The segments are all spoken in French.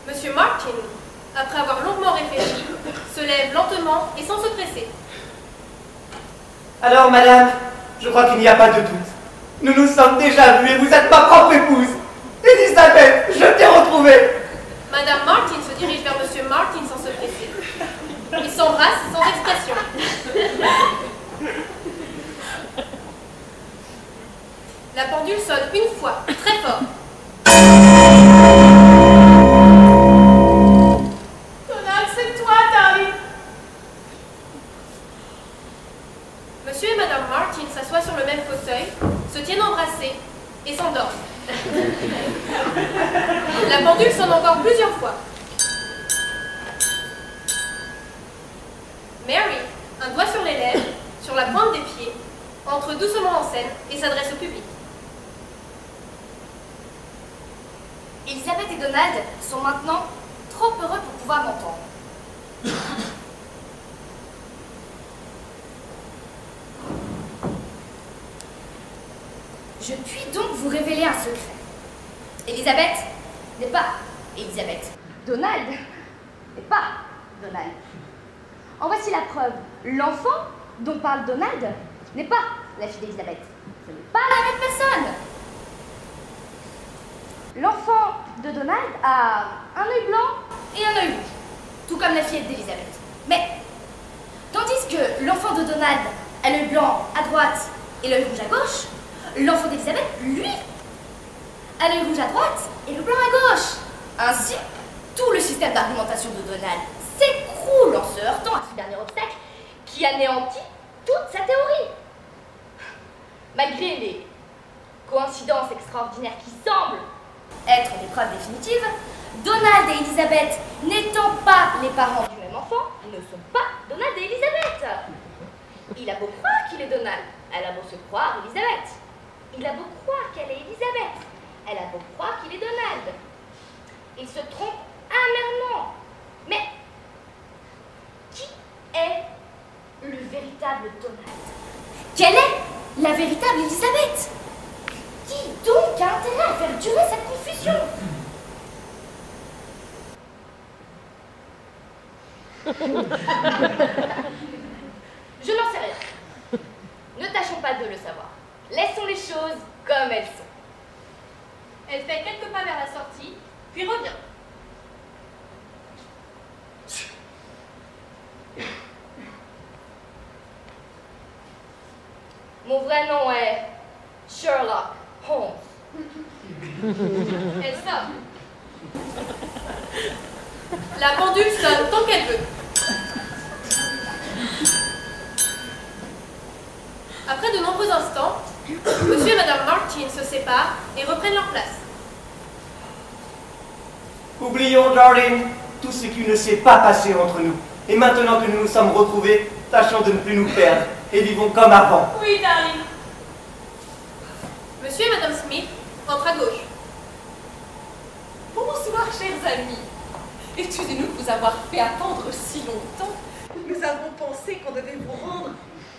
Monsieur Martin, après avoir longuement réfléchi, se lève lentement et sans se presser. Alors, madame, je crois qu'il n'y a pas de doute. Nous nous sommes déjà vus et vous êtes ma propre épouse. Elisabeth, je t'ai retrouvée. Madame Martin se dirige vers Monsieur Martin sans se presser. Ils s'embrassent sans expression. La pendule sonne une fois, très fort. Donald, c'est toi, darling. Monsieur et Madame Martin s'assoient sur le même fauteuil, se tiennent embrassés et s'endorment. La pendule sonne encore plusieurs fois. Mary, un doigt sur les lèvres, sur la pointe des pieds, entre doucement en scène et s'adresse au public. Elisabeth et Donald sont maintenant trop heureux pour pouvoir m'entendre. Je puis donc vous révéler un secret. Elisabeth n'est pas Elisabeth. Donald n'est pas Donald. En voici la preuve. L'enfant dont parle Donald n'est pas la fille d'Elisabeth. Ce n'est pas la même personne. L'enfant de Donald a un œil blanc et un œil rouge, tout comme la fillette d'Elisabeth. Mais, tandis que l'enfant de Donald a l'œil blanc à droite et l'œil rouge à gauche, l'enfant d'Elisabeth, lui, a l'œil rouge à droite et le blanc à gauche. Ainsi, tout le système d'argumentation de Donald s'écroule en se heurtant à ce dernier obstacle qui anéantit toute sa théorie. Malgré les coïncidences extraordinaires qui semblent être des preuves définitives, Donald et Elisabeth, n'étant pas les parents du même enfant, ne sont pas Donald et Elisabeth. Il a beau croire qu'il est Donald, elle a beau se croire Elisabeth. Il a beau croire qu'elle est Elisabeth, elle a beau croire qu'il est Donald. Il se trompe amèrement. Mais qui est le véritable Donald? Quelle est la véritable Elisabeth? Qui donc a intérêt à faire durer cette confusion? Je n'en sais rien. Ne tâchons pas de le savoir. Laissons les choses comme elles sont. Elle fait quelques pas vers la sortie, puis revient. Mon vrai nom est Sherlock Holmes. Elle sort. La pendule sonne tant qu'elle veut. Après de nombreux instants, Monsieur et Madame Martin se séparent et reprennent leur place. Oublions, darling, tout ce qui ne s'est pas passé entre nous. Et maintenant que nous nous sommes retrouvés, tâchons de ne plus nous perdre et vivons comme avant. Oui, darling. Monsieur et Madame Smith entrent à gauche. Bonsoir, chers amis. Excusez-nous de vous avoir fait attendre si longtemps. Nous avons pensé qu'on devait vous rendre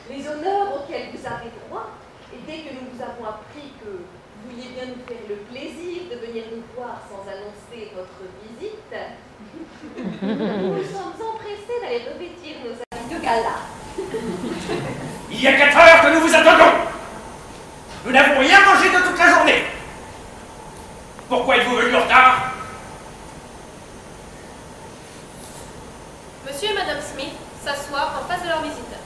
les honneurs auxquels vous avez droit. Et dès que nous vous avons appris que vous vouliez bien nous faire le plaisir de venir nous voir sans annoncer votre visite, nous sommes empressés d'aller revêtir nos habits de gala. Il y a 4 heures que nous vous attendons. Nous n'avons rien mangé de toute la journée. Pourquoi êtes-vous venu en retard? Monsieur et Madame Smith s'assoient en face de leur visiteur.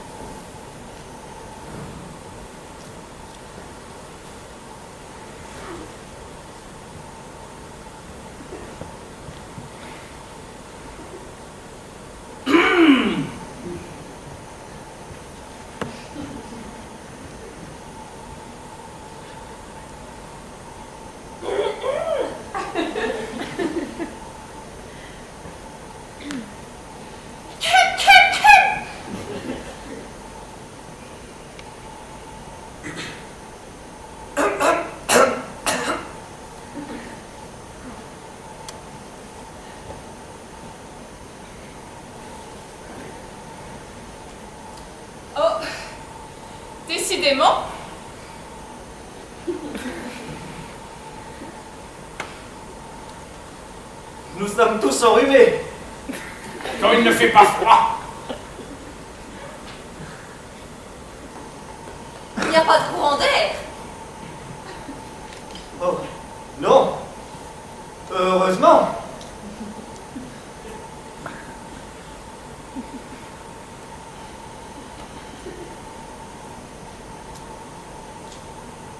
Oh, décidément, Nous sommes tous enrhumés. Quand il ne fait pas froid. Il n'y a pas de courant d'air. Oh, non. Heureusement.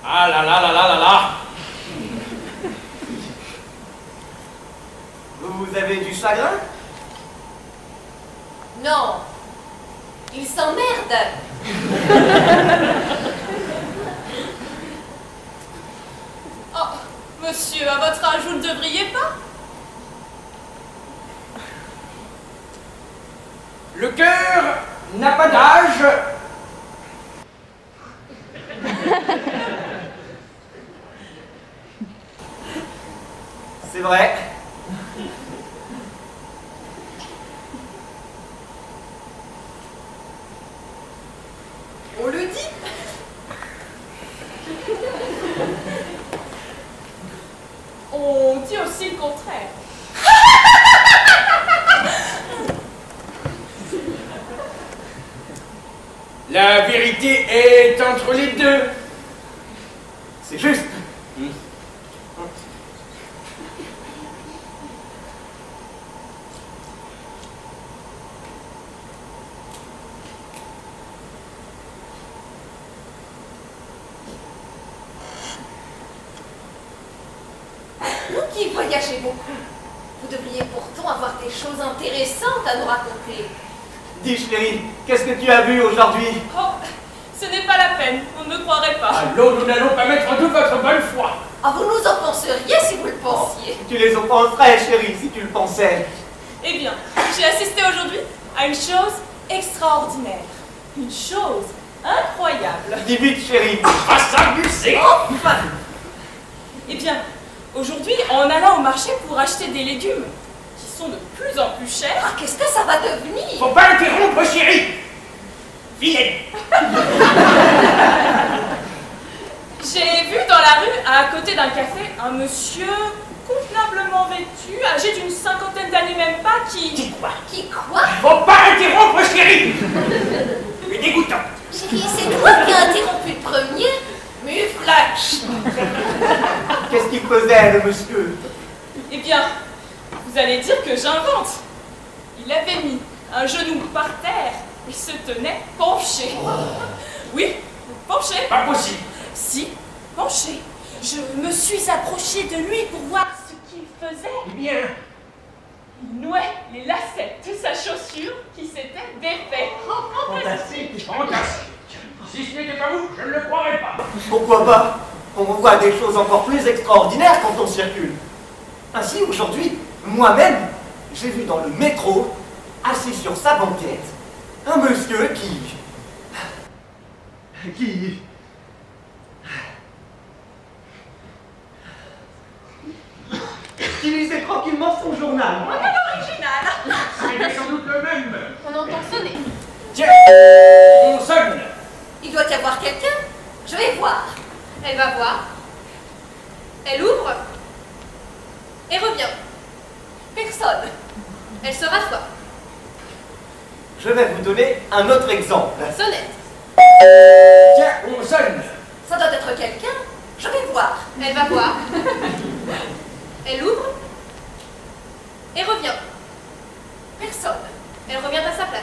Ah là là là là là là. Vous avez du chagrin? Non. Il s'emmerde. Oh, monsieur, à votre âge, vous ne devriez pas. Le cœur n'a pas d'âge. C'est vrai. On le dit. On dit aussi le contraire. La vérité est entre les deux. C'est juste. Vous qui voyagez beaucoup, vous devriez pourtant avoir des choses intéressantes à nous raconter. Dis chérie, qu'est-ce que tu as vu aujourd'hui? Oh, ce n'est pas la peine, on ne me croirait pas. Allons, nous n'allons pas mettre en doute votre bonne foi. Ah, vous nous offenseriez si vous le pensiez. Tu les offenserais, chérie, si tu le pensais. Eh bien, j'ai assisté aujourd'hui à une chose extraordinaire. Une chose incroyable. Dis vite, chérie. À s'amuser. Enfin, Eh bien, aujourd'hui, en allant au marché pour acheter des légumes qui sont de plus en plus chers, ah, qu'est-ce que ça va devenir? Faut pas interrompre, chérie. Vilaine. j'ai vu dans la rue, à côté d'un café, un monsieur convenablement vêtu, âgé d'une cinquantaine d'années même pas, Dis quoi? Qui quoi? Faut pas interrompre, chérie. C'est dégoûtant. Chérie, c'est toi qui as interrompu le premier? Muflash! Qu'est-ce qu'il faisait, le monsieur? Eh bien, vous allez dire que j'invente. Il avait mis un genou par terre et se tenait penché. Oui, penché. Pas possible. Si, penché. Je me suis approchée de lui pour voir ce qu'il faisait. Eh bien, Il nouait les lacets de sa chaussure qui s'était défait. Fantastique. fantastique. Si ce n'était pas vous, je ne le croirais pas. Pourquoi pas? On voit des choses encore plus extraordinaires quand on circule. Ainsi, aujourd'hui, moi-même, j'ai vu dans le métro, assis sur sa banquette, un monsieur qui lisait tranquillement son journal. Original! C'est sans doute le même. On entend sonner. Tiens, on sonne. Il doit y avoir quelqu'un. Je vais voir. Elle va voir. Elle ouvre et revient. Personne. Elle se rassoit. Je vais vous donner un autre exemple. Sonnette. Tiens, on sonne. Ça doit être quelqu'un. Je vais voir. Elle va voir. Elle ouvre et revient. Personne. Elle revient à sa place.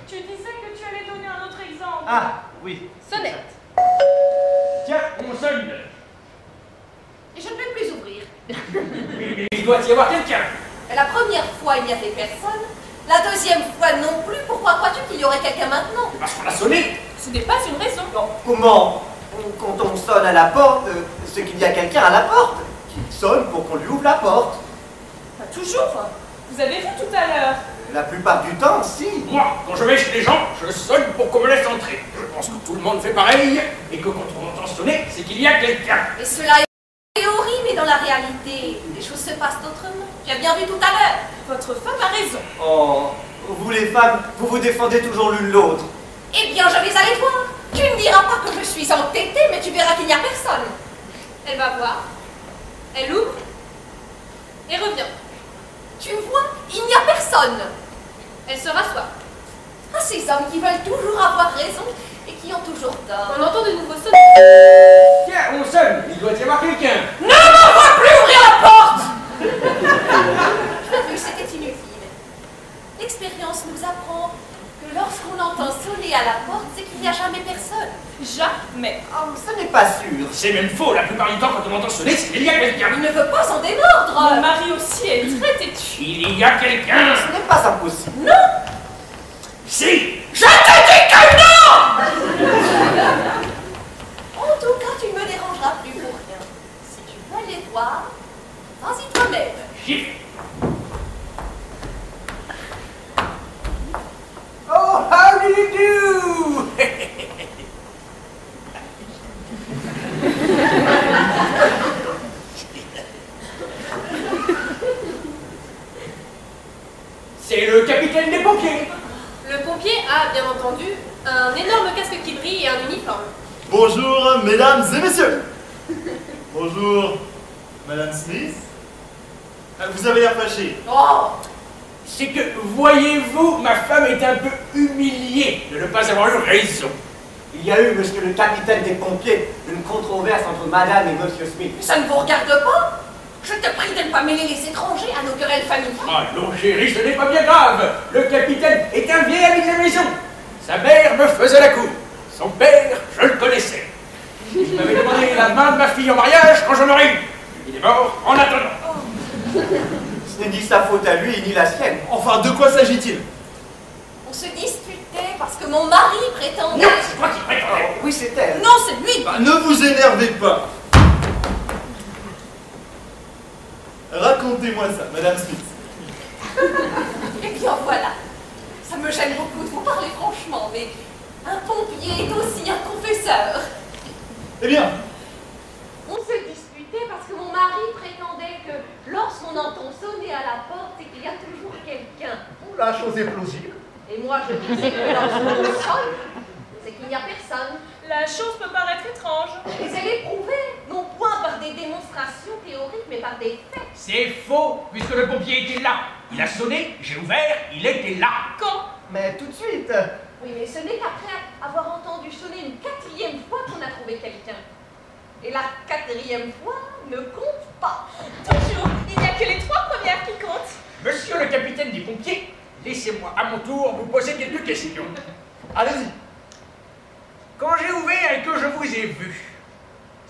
Tu disais que tu allais donner un autre exemple. Ah, oui. Sonnette. Tiens, on sonne. Et je ne vais plus ouvrir. Mais il doit y avoir quelqu'un. Et la première fois, il n'y avait personne. La deuxième fois non plus. Pourquoi crois-tu qu'il y aurait quelqu'un maintenant? Parce qu'on a sonné. Ce n'est pas une raison. Comment? Quand on sonne à la porte, c'est qu'il y a quelqu'un à la porte. Qui sonne pour qu'on lui ouvre la porte. Pas toujours. Vous avez vu tout à l'heure. La plupart du temps, si. Moi, quand je vais chez les gens, je sonne pour qu'on me laisse entrer. Je pense que tout le monde fait pareil, et que quand on entend sonner, c'est qu'il y a quelqu'un. Et cela est théorie, mais dans la réalité, les choses se passent autrement. Tu as bien vu tout à l'heure. Votre femme a raison. Oh, vous les femmes, vous vous défendez toujours l'une l'autre. Eh bien, je vais aller voir. Tu ne diras pas que je suis entêtée, mais tu verras qu'il n'y a personne. Elle va voir. Elle ouvre et revient. Tu vois, il n'y a personne. Elle se rassoit. Ah, ces hommes qui veulent toujours avoir raison et qui ont toujours tort. On entend de nouveau sonner. Tiens, on sonne, il doit y avoir quelqu'un. Ne m'envoie plus ouvrir la porte. Je l'ai vu, c'était inutile. L'expérience nous apprend que lorsqu'on entend sonner à la porte, c'est qu'il n'y a jamais personne. Jamais. Ah, ce n'est pas sûr. C'est même faux, la plupart du temps quand on entend sonner, c'est qu'il y a quelqu'un. Il ne veut pas s'en démordre. Mon mari aussi est très têtu. Il y a quelqu'un. Ce n'est pas impossible. Non. Si. Je te dis que non. En tout cas, tu ne me dérangeras plus pour rien. Si tu veux aller voir, vas-y toi-même. J'y vais. Oh, how do you do? C'est le capitaine des pompiers. Le pompier a, bien entendu, un énorme casque qui brille et un uniforme. Bonjour, mesdames et messieurs. Bonjour, madame Smith. Vous avez l'air fâché. Oh. C'est que, voyez-vous, ma femme est un peu humiliée de ne pas avoir eu raison. Il y a eu, monsieur le capitaine des pompiers, une controverse entre madame et monsieur Smith. Ça ne vous regarde pas? Je te prie de ne pas mêler les étrangers à nos querelles familiales. Ah non, chérie, ce n'est pas bien grave. Le capitaine est un vieil ami de la maison. Sa mère me faisait la cour. Son père, je le connaissais. Il m'avait demandé la main de ma fille en mariage quand j'en aurais eu. Il est mort en attendant. Ce n'est ni sa faute à lui, ni la sienne. Enfin, de quoi s'agit-il? On se disputait parce que mon mari prétendait... Non, c'est toi qui prétendais. Oui, c'est elle. Non, c'est lui. Ne vous énervez pas. Racontez-moi ça, madame Smith. Eh bien voilà. Ça me gêne beaucoup de vous parler franchement, mais un pompier est aussi un confesseur. Eh bien, On se disputait parce que mon mari prétendait que lorsqu'on entend sonner à la porte, c'est qu'il y a toujours quelqu'un. la chose est plausible. Et moi, je disais que lorsqu'on sonne, c'est qu'il n'y a personne. La chose peut paraître étrange. Mais elle est prouvée, non point par des démonstrations théoriques, mais par des faits. C'est faux, puisque le pompier était là. Il a sonné, j'ai ouvert, il était là. Quand? Mais tout de suite. Oui, mais ce n'est qu'après avoir entendu sonner une 4e fois qu'on a trouvé quelqu'un. Et la 4e fois ne compte pas. Toujours. Il n'y a que les 3 premières qui comptent. Monsieur le capitaine des pompiers, laissez-moi à mon tour vous poser quelques questions. Allez-y. Quand j'ai ouvert et que je vous ai vu,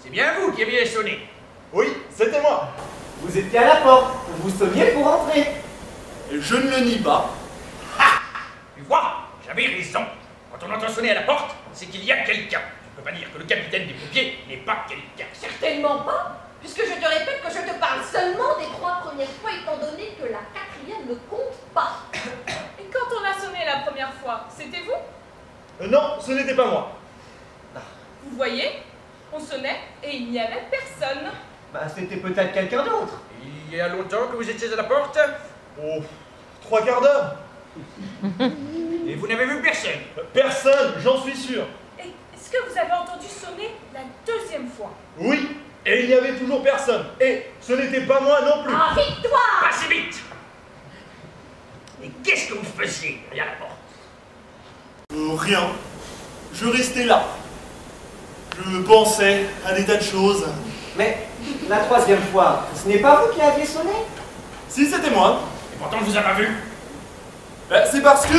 c'est bien vous qui aviez sonné. Oui, c'était moi. Vous étiez à la porte. Vous sonniez pour entrer. Je ne le nie pas. Tu vois, j'avais raison. Quand on entend sonner à la porte, c'est qu'il y a quelqu'un. Je ne peux pas dire que le capitaine des pompiers n'est pas quelqu'un. Certainement pas, puisque je te répète que je te parle seulement des 3 premières fois, étant donné que la 4e ne compte pas. Et quand on a sonné la première fois, c'était vous? Non, ce n'était pas moi. Vous voyez? On sonnait et il n'y avait personne. Bah, c'était peut-être quelqu'un d'autre. Il y a longtemps que vous étiez à la porte Oh, 3 quarts d'heure. et vous n'avez vu personne. Personne, j'en suis sûr. Et est-ce que vous avez entendu sonner la 2e fois? Oui, et il n'y avait toujours personne. Et ce n'était pas moi non plus. Ah, victoire! Passez vite. Et qu'est-ce que vous faisiez derrière la porte? Rien. Je restais là. Je pensais à des tas de choses. Mais la 3e fois, ce n'est pas vous qui aviez sonné? Si, c'était moi. Et pourtant, je vous ai pas vu. C'est parce que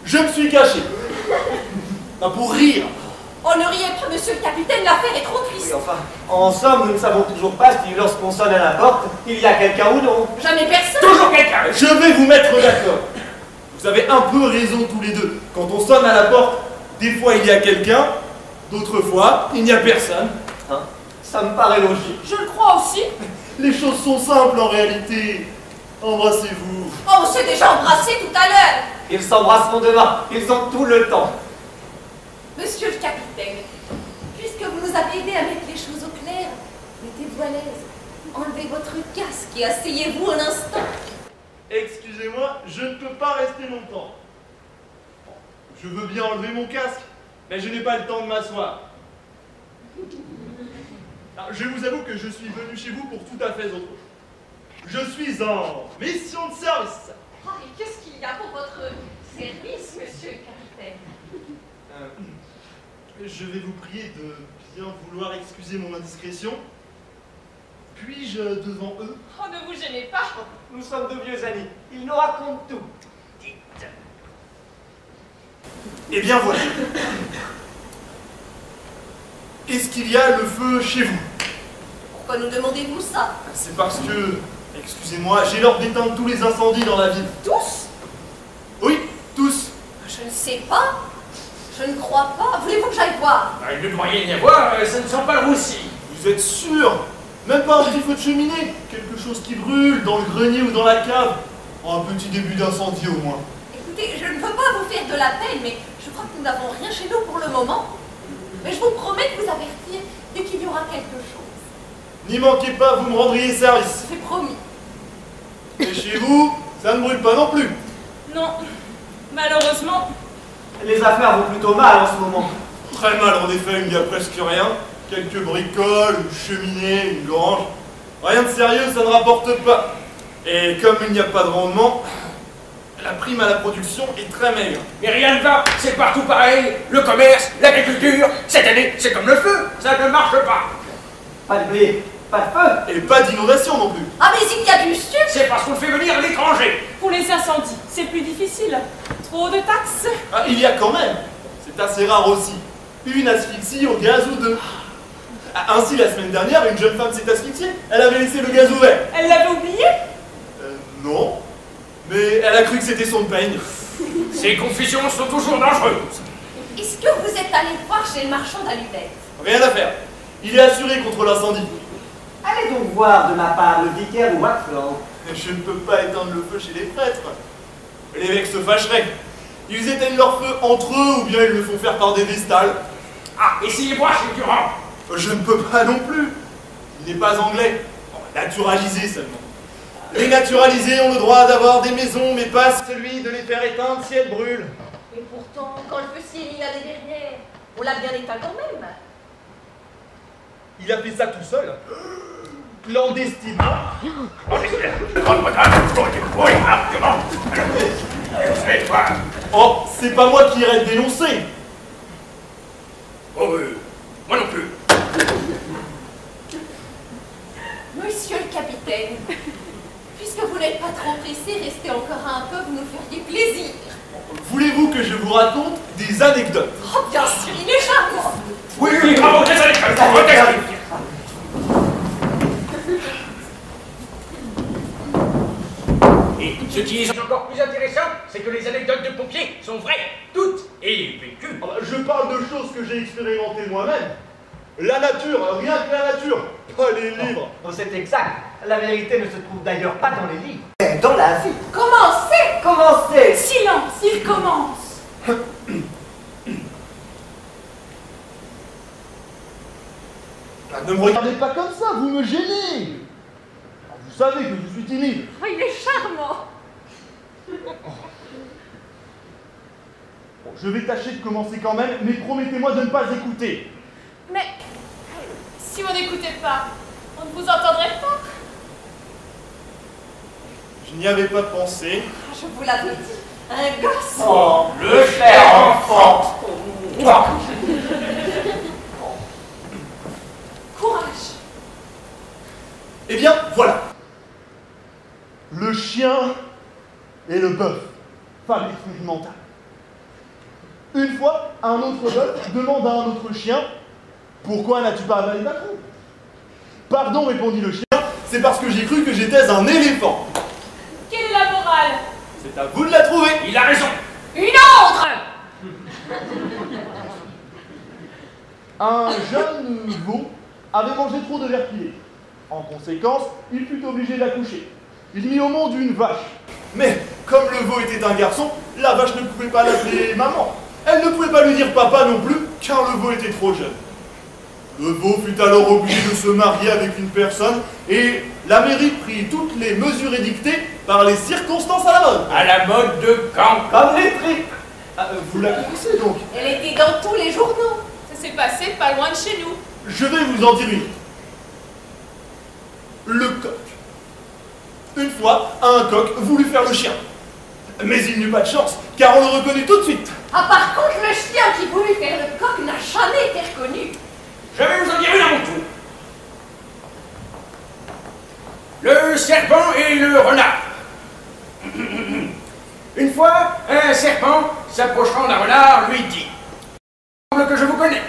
je me suis caché. Pour rire. Oh, ne riez pas, monsieur le capitaine, l'affaire est trop triste. Oui, enfin, en somme, nous ne savons toujours pas si lorsqu'on sonne à la porte, il y a quelqu'un ou non. Jamais personne. Toujours quelqu'un. Je vais vous mettre d'accord. Vous avez un peu raison tous les deux. Quand on sonne à la porte, des fois il y a quelqu'un, d'autres fois il n'y a personne. Hein? Ça me paraît logique. Je le crois aussi. Les choses sont simples en réalité. Embrassez-vous. Oh, on s'est déjà embrassé tout à l'heure. Ils s'embrasseront demain. Ils ont tout le temps. Monsieur le capitaine, puisque vous nous avez aidé à mettre les choses au clair, mettez-vous à l'aise. Enlevez votre casque et asseyez-vous un instant. Excusez-moi, je ne peux pas rester longtemps. Je veux bien enlever mon casque, mais je n'ai pas le temps de m'asseoir. Je vous avoue que je suis venu chez vous pour tout à fait autre chose. Je suis en mission de service. Oh, mais qu'est-ce qu'il y a pour votre service, monsieur le capitaine? Je vais vous prier de bien vouloir excuser mon indiscrétion. Puis-je, devant eux, Oh, ne vous gênez pas. Nous sommes de vieux amis. Ils nous racontent tout. Dites. eh bien voilà. Est-ce qu'il y a le feu chez vous? Pourquoi nous demandez-vous ça? C'est parce que, excusez-moi, j'ai l'ordre d'éteindre tous les incendies dans la ville. Tous? Oui, tous. Je ne sais pas. Je ne crois pas. Voulez-vous que j'aille voir? Il ne devrait y avoir, ça ne sent pas le roussi. Vous êtes sûr? Même pas un petit feu de cheminée? Quelque chose qui brûle dans le grenier ou dans la cave? Un petit début d'incendie au moins. Écoutez, je ne veux pas vous faire de la peine, mais je crois que nous n'avons rien chez nous pour le moment. Mais je vous promets de vous avertir dès qu'il y aura quelque chose. N'y manquez pas, vous me rendriez service. C'est promis. Et chez vous, ça ne brûle pas non plus. Non, malheureusement. Les affaires vont plutôt mal en ce moment. Très mal en effet, il n'y a presque rien. Quelques bricoles, une cheminée, une grange. Rien de sérieux, ça ne rapporte pas. Et comme il n'y a pas de rendement, la prime à la production est très maigre. Mais rien ne va, c'est partout pareil. Le commerce, l'agriculture, cette année, c'est comme le feu, ça ne marche pas. Pas de blé, pas de feu. Et pas d'innovation non plus. Ah, mais il y a du sucre! C'est parce qu'on fait venir l'étranger. Pour les incendies, c'est plus difficile. Trop de taxes. Ah, il y a quand même. C'est assez rare aussi. Une asphyxie au gaz ou deux. Ah, ainsi, la semaine dernière, une jeune femme s'est asphyxiée. Elle avait laissé le gaz ouvert. Elle l'avait oublié? Non. Mais elle a cru que c'était son peigne. Ces confusions sont toujours dangereuses. Est-ce que vous êtes allé voir chez le marchand d'allumettes? Rien à faire. Il est assuré contre l'incendie. Allez donc voir de ma part le vicaire ou Watford. Je ne peux pas éteindre le feu chez les prêtres. L'évêque se fâcherait. Ils éteignent leur feu entre eux ou bien ils le font faire par des vestales. Ah, essayez-moi chez Durand. Je ne peux pas non plus. Il n'est pas anglais. Naturalisé seulement. Les naturalisés ont le droit d'avoir des maisons, mais pas celui de les faire éteindre si elles brûlent. Et pourtant, quand le feu s'y est mis l'année dernière, on l'a bien éteint quand même. Il a fait ça tout seul. Clandestinement. Oh, c'est pas moi qui irai le dénoncer. Oh, moi non plus. Monsieur le capitaine, puisque vous n'êtes pas trop pressé, restez encore un peu, vous nous feriez plaisir. Voulez-vous que je vous raconte des anecdotes? Oh, bien sûr, il est charmant. Oui, bravo, des anecdotes. Et ce qui est encore plus intéressant, c'est que les anecdotes de pompiers sont vraies, toutes, et vécues. Ah bah, je parle de choses que j'ai expérimentées moi-même. La nature, rien que la nature, pas les livres. Oh, c'est exact. La vérité ne se trouve d'ailleurs pas dans les livres, mais dans la vie. Commencez. Commencez. Silence, il commence. Ah, ne me regardez pas comme ça, vous me gênez. Ah, vous savez que je suis timide. Oh, il est charmant. Bon, je vais tâcher de commencer quand même, mais promettez-moi de ne pas écouter. Mais si on n'écoutait pas, on ne vous entendrait pas. Je n'y avais pas pensé. Je vous l'avais dit, un gosse. Oh, Le cher enfant. Courage. Eh bien, voilà. Le chien et le bœuf, femme expérimentale. Une fois, un autre bœuf demande à un autre chien « Pourquoi n'as-tu pas avalé ta trompe ?»« Pardon, répondit le chien, c'est parce que j'ai cru que j'étais un éléphant. » Quelle est la morale? C'est à vous de la trouver. Il a raison. Une autre. Un jeune veau avait mangé trop de vers pilés. En conséquence, il fut obligé d'accoucher. Il mit au monde une vache. Mais comme le veau était un garçon, la vache ne pouvait pas l'appeler maman. Elle ne pouvait pas lui dire papa non plus, car le veau était trop jeune. Le veau fut alors obligé de se marier avec une personne et la mairie prit toutes les mesures édictées par les circonstances à la mode. À la mode de Caen. Comme les tripes. Ah, vous la connaissez donc? Elle était dans tous les journaux. Ça s'est passé pas loin de chez nous. Je vais vous en dire une. Le coq. fois un coq voulut faire le chien. Mais il n'eut pas de chance, car on le reconnut tout de suite. Ah, par contre, le chien qui voulut faire le coq n'a jamais été reconnu. Je vais vous en dire une à mon tour. Le serpent et le renard. Une fois, un serpent, s'approchant d'un renard, lui dit « Il semble que je vous connais. »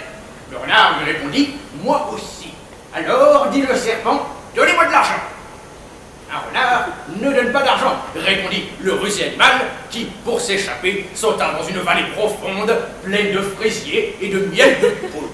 Le renard lui répondit « Moi aussi. » Alors, dit le serpent, « Donnez-moi de l'argent. » Un renard ne donne pas d'argent, répondit le rusé animal, qui, pour s'échapper, sauta dans une vallée profonde, pleine de fraisiers et de miel de poule.